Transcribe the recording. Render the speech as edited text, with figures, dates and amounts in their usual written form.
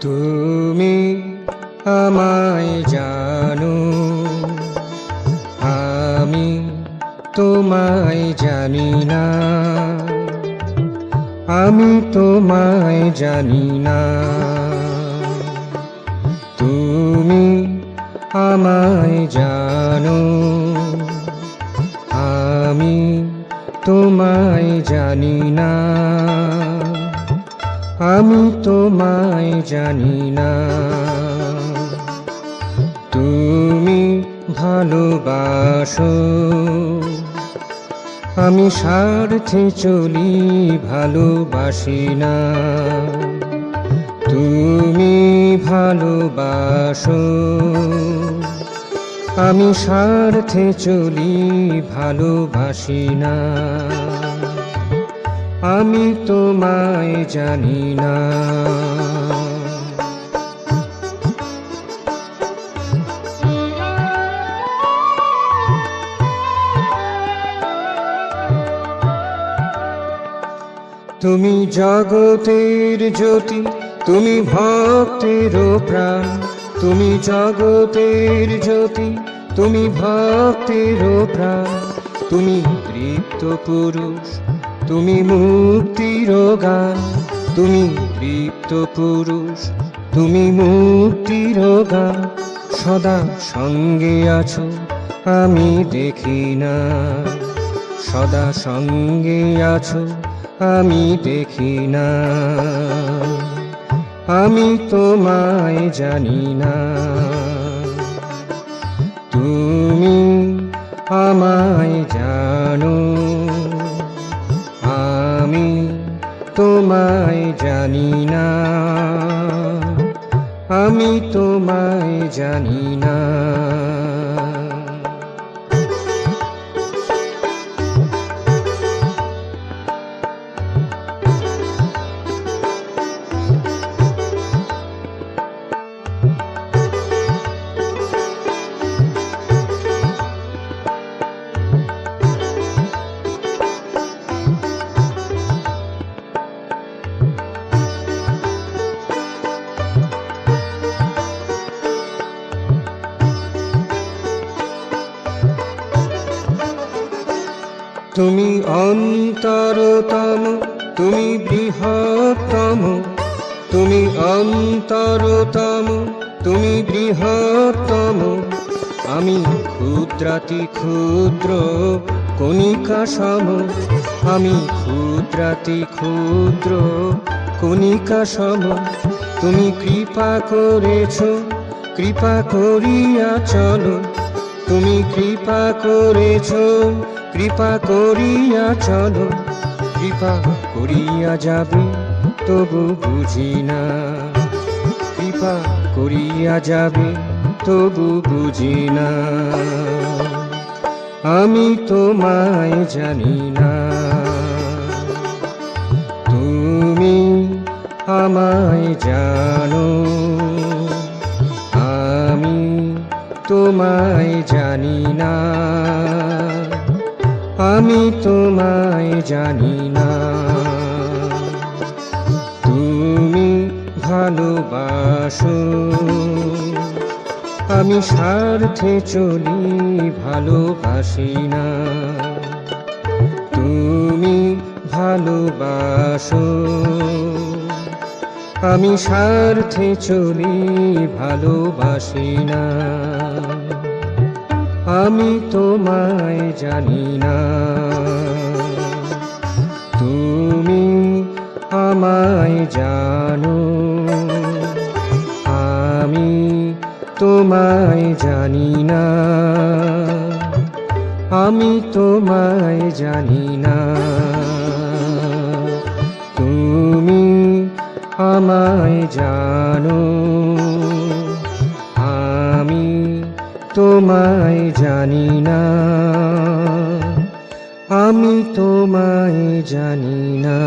তুমি আমায় জানো, আমি তোমায় জানি না। আমি তোমায় জানি না। তুমি আমায় জানো, আমি তোমায় জানি না। আমি তোমায় জানি না। তুমি ভালোবাসো, আমি স্বার্থে চলি, ভালোবাসি না। তুমি ভালোবাসো, আমি স্বার্থে চলি, ভালোবাসি না। আমি তোমায় জানি না। তুমি জগতের জ্যোতি, তুমি ভক্তের প্রাণ। তুমি জগতের জ্যোতি, তুমি ভক্তের প্রাণ। তুমি তৃপ্ত পুরুষ, তুমি মুক্তির গান। তুমি তৃপ্ত পুরুষ, তুমি মুক্তির গান। সদা সঙ্গে আছো, আমি দেখি না। সদা সঙ্গে আছো, আমি দেখি না। আমি তোমায় জানি না। তুমি আমায় জানো, আমি তোমায় জানি না। আমি তোমায় জানি না। তুমি অন্তরতম, তুমি বৃহত্তম। তুমি অন্তরতম, তুমি বৃহত্তম। আমি ক্ষুদ্রাতি ক্ষুদ্র কণিকা সম। আমি ক্ষুদ্রাতি ক্ষুদ্র কণিকা সম। তুমি কৃপা করেছ, কৃপা করিয়া চলো। তুমি কৃপা করেছ, কৃপা করিয়া চলো। কৃপা করিয়া যাবে, তবু বুঝি না। কৃপা করিয়া যাবে, তবু বুঝি না। আমি তোমায় জানি না। তুমি আমায় জানো, আমি তোমায় জানি না। আমি তোমায় জানি না। তুমি ভালোবাসো, আমি স্বার্থে চলি, ভালোবাসি না। তুমি ভালোবাসো, আমি স্বার্থে চলি, ভালোবাসি না। আমি তোমায় জানি না। তুমি আমায় জানো, আমি তোমায় জানি না। আমি তোমায় জানি না। তুমি আমায় জানো, আমি তোমায় জানি না। আমি তোমায় জানি না।